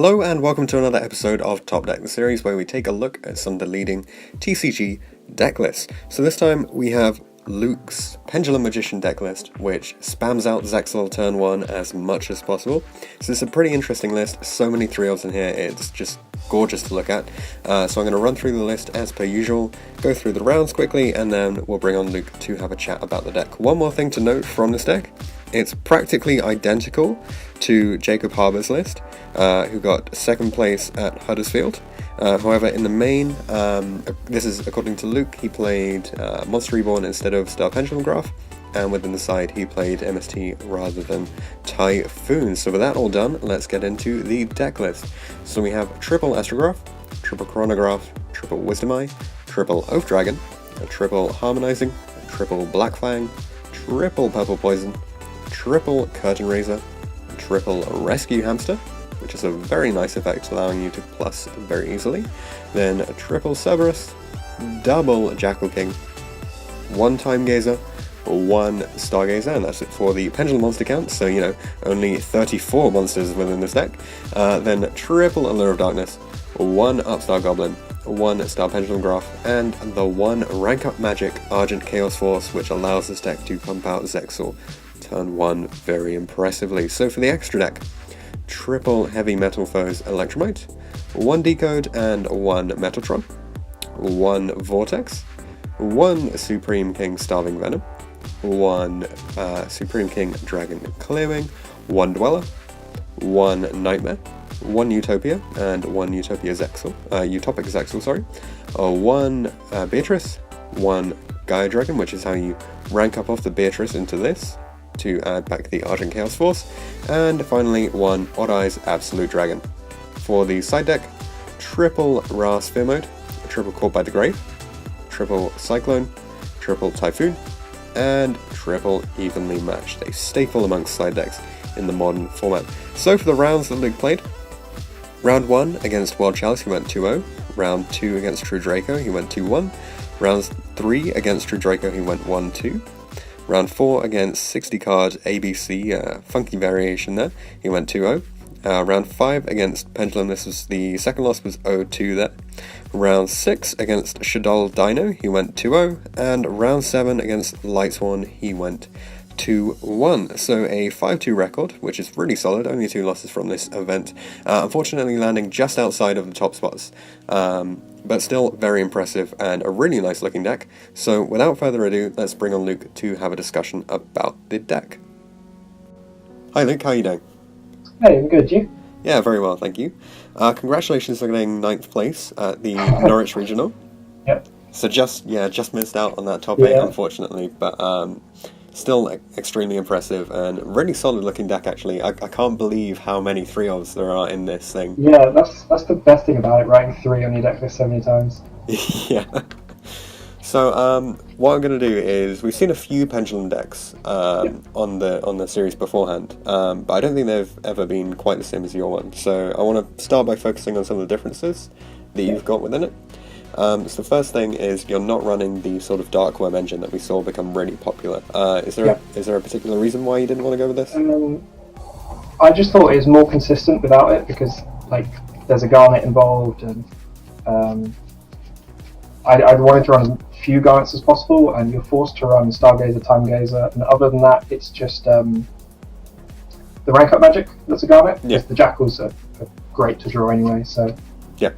Hello and welcome to another episode of Top Deck, the series where we take a look at some of the leading TCG deck lists. So this time we have Luke's Pendulum Magician deck list, which spams out Zexal turn 1 as much as possible. So it's a pretty interesting list, so many 3-ofs in here, it's just gorgeous to look at. So I'm going to run through the list as per usual, go through the rounds quickly, and then we'll bring on Luke to have a chat about the deck. One more thing to note from this deck, it's practically identical to Jacob Harber's list, who got second place at Huddersfield. However, in the main, this is according to Luke, he played Monster Reborn instead of Star Pendulum Graph, and within the side he played MST rather than Typhoon. So with that all done, let's get into the deck list. So we have triple Astrograph, triple Chronograph, triple Wisdom Eye, triple Oath Dragon, a triple Harmonizing, a triple Black Fang, triple Purple Poison, triple Curtain Raiser, triple Rescue Hamster, which is a very nice effect allowing you to plus very easily, then a triple Cerberus, double Jackal King, one Time Gazer, one Stargazer, and that's it for the Pendulum monster count, so you know, only 34 monsters within this deck, then triple Allure of Darkness, one Upstart Goblin, one Star Pendulum Graph, and the one Rank Up Magic Argent Chaos Force, which allows this deck to pump out Zexal turn 1 very impressively. So for the extra deck, triple Heavy Metal Foes Electromite, one Decode and one Metaltron, one Vortex, one Supreme King Starving Venom, one Supreme King Dragon Clearwing, one Dweller, one Nightmare, one Utopia and one Utopia Zexal, Utopic Zexal, sorry, one Beatrice, one Gaia Dragon, which is how you rank up off the Beatrice into this to add back the Argent Chaos Force, and finally one Odd Eyes Absolute Dragon. For the side deck, triple Ra Sphere Mode, triple Caught by the Grave, triple Cyclone, triple Typhoon, and triple Evenly Matched, a staple amongst side decks in the modern format. So for the rounds that Luke played, round 1 against World Chalice he went 2-0, round 2 against True Draco he went 2-1, round 3 against True Draco he went 1-2, round 4 against 60 card ABC, funky variation there, he went 2-0. Round 5 against Pendulum, this was the second loss, was 0-2 there. Round 6 against Shadol Dino, he went 2-0. And round 7 against Lightsworn, he went 2-1. So a 5-2 record, which is really solid, only 2 losses from this event. Unfortunately landing just outside of the top spots. But still very impressive and a really nice looking deck. So without further ado, let's bring on Luke to have a discussion about the deck. Hi Luke, how are you doing? Hey, I'm good, you? Yeah, very well, thank you. Congratulations on getting 9th place at the Norwich Regional. Yep. So just missed out on that top 8, unfortunately, but still extremely impressive and really solid looking deck actually. I can't believe how many 3-ofs there are in this thing. Yeah, that's the best thing about it, writing 3 on your deck list so many times. Yeah. So what I'm going to do is, we've seen a few Pendulum decks on the series beforehand, but I don't think they've ever been quite the same as your one. So I want to start by focusing on some of the differences that you've got within it. So the first thing is you're not running the sort of Dark Worm engine that we saw become really popular. Is there a particular reason why you didn't want to go with this? I just thought it was more consistent without it because like there's a Garnet involved, and I wanted to run as few Garnets as possible, and you're forced to run Stargazer, Time Gazer, and other than that, it's just the rank up magic that's a Garnet. Yeah. The Jackals are great to draw anyway, so Yeah.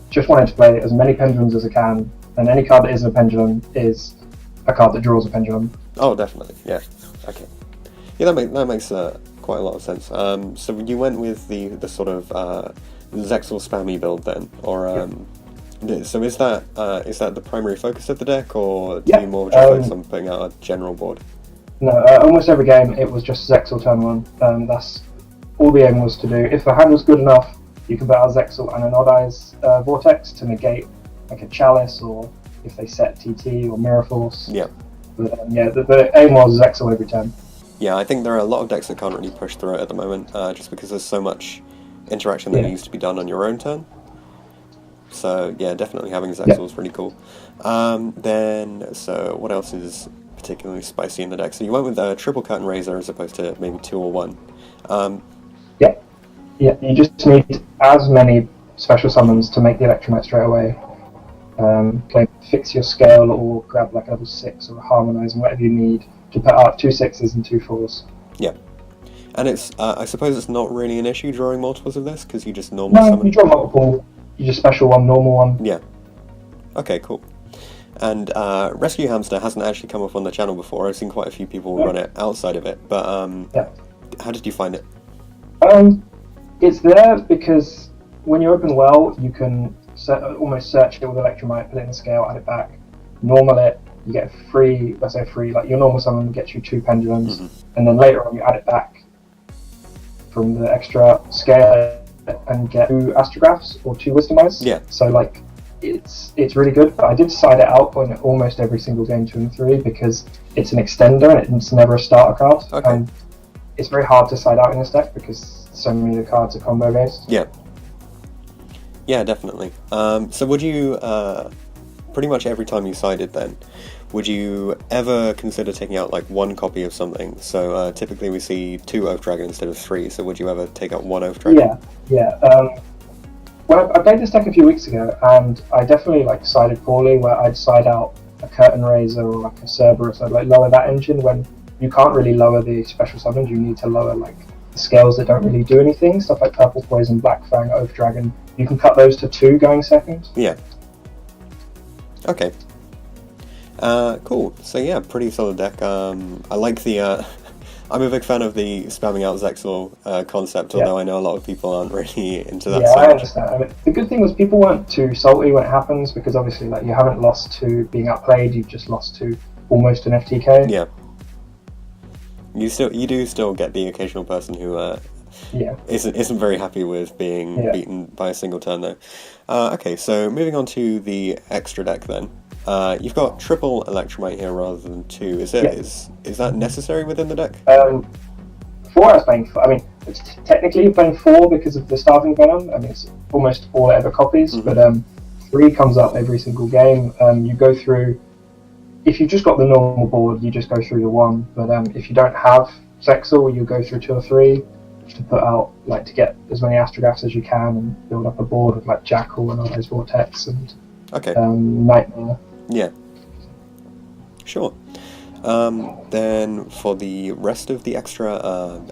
Just wanted to play as many Pendulums as I can, and any card that isn't a Pendulum is a card that draws a Pendulum. Oh, definitely. Yeah. Okay. Yeah, that makes quite a lot of sense. So you went with the sort of Zexal spammy build then, or so is that the primary focus of the deck, or do you more just focus on putting out a general board? No, almost every game it was just Zexal turn 1. That's all the aim was to do. If the hand was good enough, you can put out Zexal and an Odd Eyes Vortex to negate like a Chalice, or if they set TT or Mirror Force. Yeah. But the aim was Zexal every turn. Yeah, I think there are a lot of decks that can't really push through it at the moment, just because there's so much interaction that needs to be done on your own turn. So yeah, definitely having Zexal is really cool. So what else is particularly spicy in the deck? So you went with a triple Curtain Raiser as opposed to maybe 2 or 1. Yeah, you just need as many special summons to make the electromite straight away. Like fix your scale or grab like a level 6 or harmonise and whatever you need to put out 2 6s and 2 4s. Yeah. And it's, I suppose it's not really an issue drawing multiples of this, because you just normal No, summon? you draw multiple, you just special one, normal one. Yeah. Okay, cool. And Rescue Hamster hasn't actually come up on the channel before. I've seen quite a few people run it outside of it, but how did you find it? It's there because when you open well, you can almost search it with Electromite, put it in the scale, add it back, normal it, you get free, let's say free, like your normal summon gets you 2 pendulums, and then later on you add it back from the extra scale and get 2 astrographs or 2 wisdom eyes. Yeah. So like, it's really good, but I did side it out on almost every single game 2 and 3 because it's an extender and it's never a starter card. Okay. And it's very hard to side out in this deck because so many of the cards are combo based. Yeah. Yeah, definitely. So would you, pretty much every time you sided then, would you ever consider taking out like 1 copy of something? So typically we see 2 Oath Dragon instead of 3, so would you ever take out 1 Oath Dragon? Yeah. Well, I played this deck a few weeks ago, and I definitely like sided poorly, where I'd side out a Curtain Raiser or like a Cerberus. I'd like lower that engine when you can't really lower the special summons. You need to lower like the scales that don't really do anything, stuff like Purple Poison, Black Fang, Oath Dragon. You can cut those to 2 going second. Yeah. Okay. Cool. So yeah, pretty solid deck. I like the. I'm a big fan of the spamming out Zexal concept, although I know a lot of people aren't really into that. Yeah, I understand. I mean, the good thing was people weren't too salty when it happens because obviously, like, you haven't lost to being outplayed. You've just lost to almost an FTK. Yeah. You do still get the occasional person who isn't very happy with being beaten by a single turn though. Okay, so moving on to the extra deck then. You've got triple Electromite here rather than 2. Is that necessary within the deck? 4 I was playing 4. I mean, it's technically you're playing 4 because of the Starving Venom. I mean, it's almost all it ever copies, but 3 comes up every single game. You go through. If you've just got the normal board, you just go through the 1. But if you don't have Zexal, you go through 2 or 3 to put out, like, to get as many Astrographs as you can and build up a board with like Jackal and all those Vortex and Nightmare. Yeah. Sure. Then for the rest of the extra,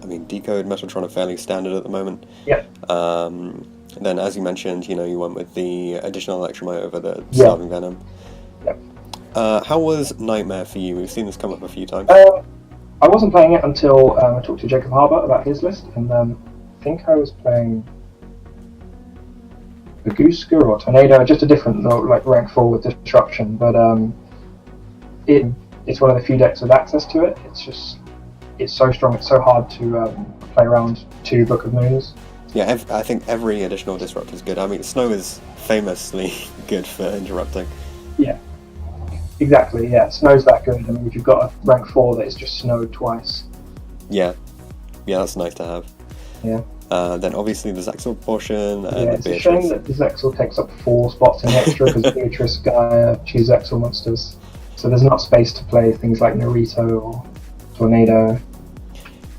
I mean, Decode, Metaltron are fairly standard at the moment. Yeah. Then, as you mentioned, you went with the additional Electromite over the Starving Venom. Yep. How was Nightmare for you? We've seen this come up a few times. I wasn't playing it until I talked to Jacob Harber about his list, and I think I was playing the Gooska or Tornado, just a different like rank 4 with Disruption, but it's one of the few decks with access to it. It's so strong, it's so hard to play around 2 Book of Moons. Yeah, I think every additional disrupt is good. I mean, Snow is famously good for interrupting. Yeah, exactly, yeah. Snow's that good. I mean, if you've got a rank 4 that is just snowed twice. Yeah, that's nice to have. Yeah. Then obviously the Zexal portion. It's a shame that the Zexal takes up 4 spots in the extra because Beatrice, Gaia choose Zexal monsters. So there's not space to play things like Naruto or Tornado.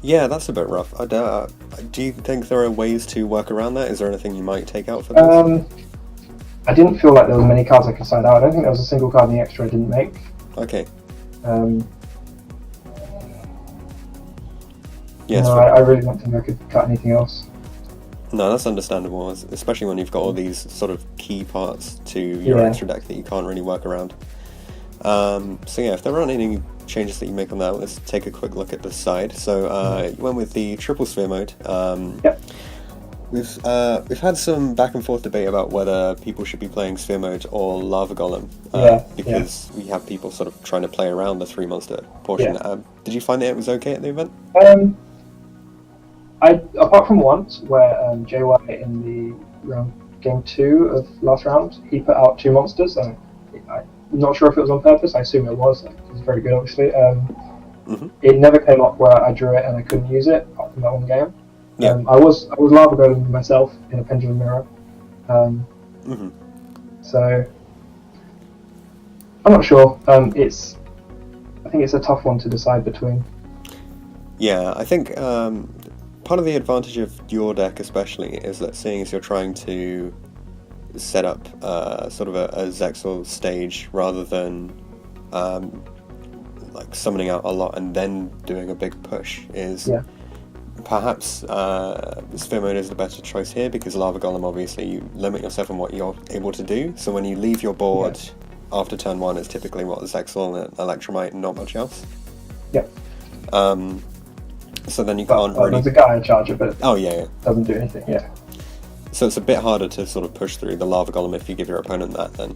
Yeah, that's a bit rough. Do you think there are ways to work around that? Is there anything you might take out for this? I didn't feel like there were many cards I could side out. I don't think there was a single card in the extra I didn't make. Okay. Yes. No, I really don't think I could cut anything else. No, that's understandable, especially when you've got all these sort of key parts to your extra deck that you can't really work around. So yeah, if there aren't any changes that you make on that, let's take a quick look at the side. So you went with the triple sphere mode. Yep. We've had some back and forth debate about whether people should be playing sphere mode or Lava Golem, because we have people sort of trying to play around the 3 monster portion. Did you find that it was okay at the event? Apart from once where JY in the game 2 of last round, he put out 2 monsters. I'm not sure if it was on purpose. I assume it was. It was very good, obviously. It never came up where I drew it and I couldn't use it apart from that one game. Yeah. I was Lava Golem myself in a Pendulum Mirror. So I'm not sure. I think it's a tough one to decide between. Yeah, I think part of the advantage of your deck especially is that seeing as you're trying to set up sort of a Zexal stage rather than like summoning out a lot and then doing a big push is perhaps Sphere Mode is the better choice here, because Lava Golem, obviously you limit yourself on what you're able to do, so when you leave your board after turn 1 it's typically Zexal and Electromite and not much else. So then you can't really... There's a guy in charge of it. Oh yeah. Doesn't do anything, So it's a bit harder to sort of push through the Lava Golem if you give your opponent that then.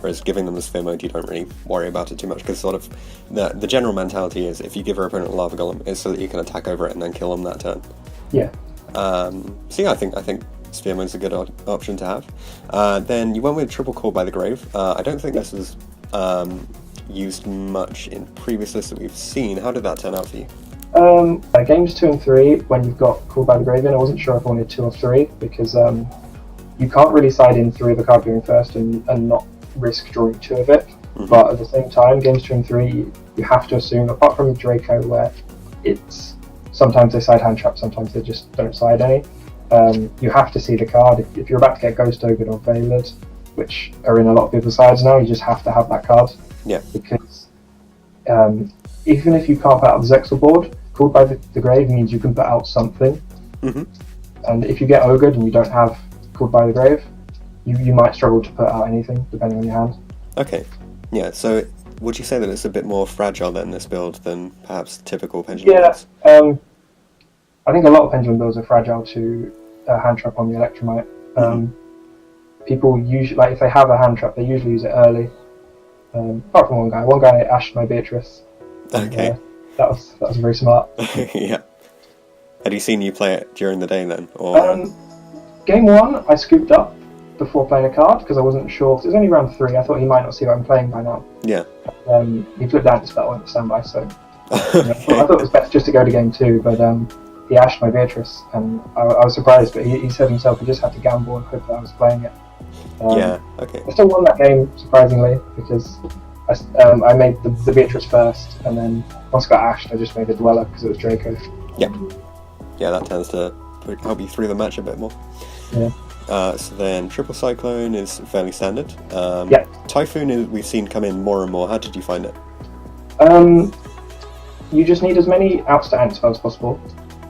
Whereas giving them the Sphere Mode, you don't really worry about it too much, because sort of the general mentality is if you give your opponent a Lava Golem, it's so that you can attack over it and then kill them that turn. So yeah, I think Sphere Mode's a good option to have. Then you went with Triple Call by the Grave. I don't think this was used much in previous lists that we've seen. How did that turn out for you? Games 2 and 3, when you've got Called by the Grave in, I wasn't sure if I wanted 2 or 3, because you can't really side in 3 of the card going first and not risk drawing 2 of it. But at the same time, games 2 and 3, you have to assume, apart from Draco, where it's sometimes they side hand trap, sometimes they just don't side any. You have to see the card. If you're about to get Ghost Ogre or Veiled, which are in a lot of people's sides now, you just have to have that card. Because even if you can't put out the Zexal board, Called by the Grave means you can put out something. And if you get Ogred and you don't have Called by the Grave, you might struggle to put out anything, depending on your hand. Okay. Yeah, so would you say that it's a bit more fragile then, this build, than perhaps typical Pendulum builds? I think a lot of Pendulum builds are fragile to a hand trap on the Electromite. People usually, like if they have a hand trap, they usually use it early. Apart from one guy ashed my Beatrice. Okay. That was very smart. Yeah. Had you seen you play it during the day then? Or game 1, I scooped up before playing a card because I wasn't sure. It was only round 3. I thought he might not see what I'm playing by now. Yeah. He flipped down to spell on standby, so I thought it was best just to go to game 2. But he ashed my Beatrice, and I was surprised. But he said himself he just had to gamble and hope that I was playing it. Okay. I still won that game surprisingly because I made the Beatrice first, and then once I got ashed, I just made a Dweller because it was Draco. Yeah, that tends to help you through the match a bit more. So then Triple Cyclone is fairly standard. Typhoon we've seen come in more and more. How did you find it? You just need as many outs to ant spells as possible,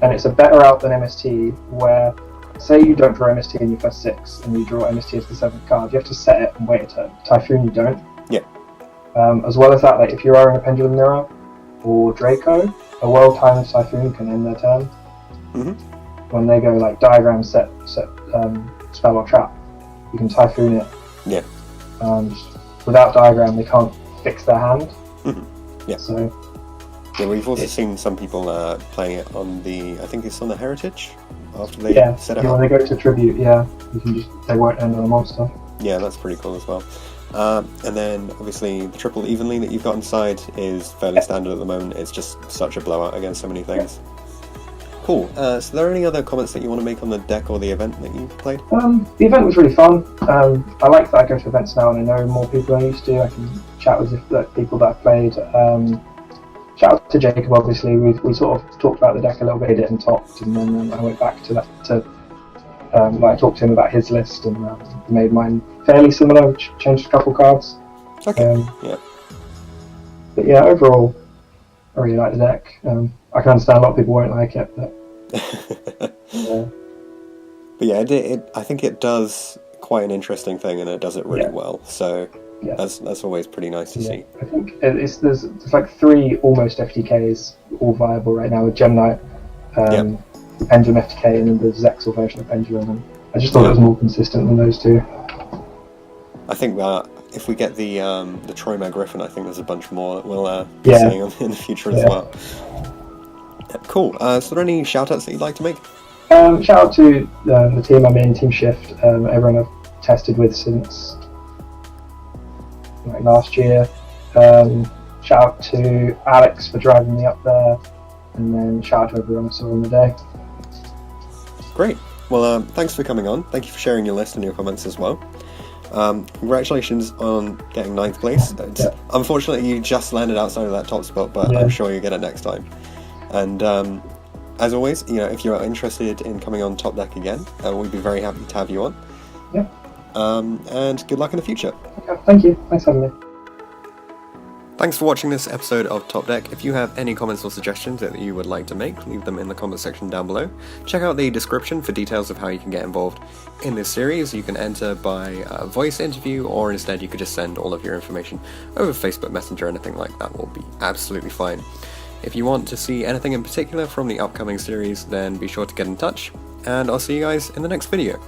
and it's a better out than MST, where say you don't draw MST in your first 6 and you draw MST as the 7th card, you have to set it and wait a turn. Typhoon you don't. As well as that, like if you're wearing a Pendulum Mirror or Draco, a well-timed Typhoon can end their turn. When they go like Diagram, set spell or trap, you can Typhoon it. And without Diagram, they can't fix their hand. So we've also seen some people playing it on I think it's on the Heritage after they set it up. When they go to Tribute, you can they won't end on a monster. Yeah, that's pretty cool as well. And then obviously the Triple Evenly that you've got inside is fairly standard at the moment. It's just such a blowout against so many things. Cool. So are there any other comments that you want to make on the deck or the event that you played? The event was really fun. I like that I go to events now and I know more people than I used to. I can chat with people that I've played. Shout out to Jacob, obviously. We sort of talked about the deck a little bit and talked, and then I went back to that I talked to him about his list and made mine fairly similar, changed a couple cards. But yeah, overall, I really like the deck. I can understand a lot of people won't like it, but but yeah, I think it does quite an interesting thing, and it does it really well. So that's always pretty nice to see. I think there's like 3 almost FTKs all viable right now with Gemini. The Pendulum FTK and then the Zexal version of Pendulum, and I just thought it was more consistent than those 2. I think if we get the Troima Griffin, I think there's a bunch more that we'll be seeing in the future as well. Cool. So are there any shout-outs that you'd like to make? Shout out to the team I'm in, Team Shift, everyone I've tested with since last year. Shout out to Alex for driving me up there, and then shout out to everyone I saw on the day. Great. Well, thanks for coming on. Thank you for sharing your list and your comments as well. Congratulations on getting 9th place. Unfortunately, you just landed outside of that top spot, but I'm sure you'll get it next time. And as always, if you're interested in coming on Top Deck again, we'd be very happy to have you on. Yeah. And good luck in the future. Okay, thank you. Thanks for having me. Thanks for watching this episode of Top Deck. If you have any comments or suggestions that you would like to make, leave them in the comment section down below. Check out the description for details of how you can get involved in this series. You can enter by voice interview, or instead you could just send all of your information over Facebook Messenger. Anything like that will be absolutely fine. If you want to see anything in particular from the upcoming series, then be sure to get in touch, and I'll see you guys in the next video.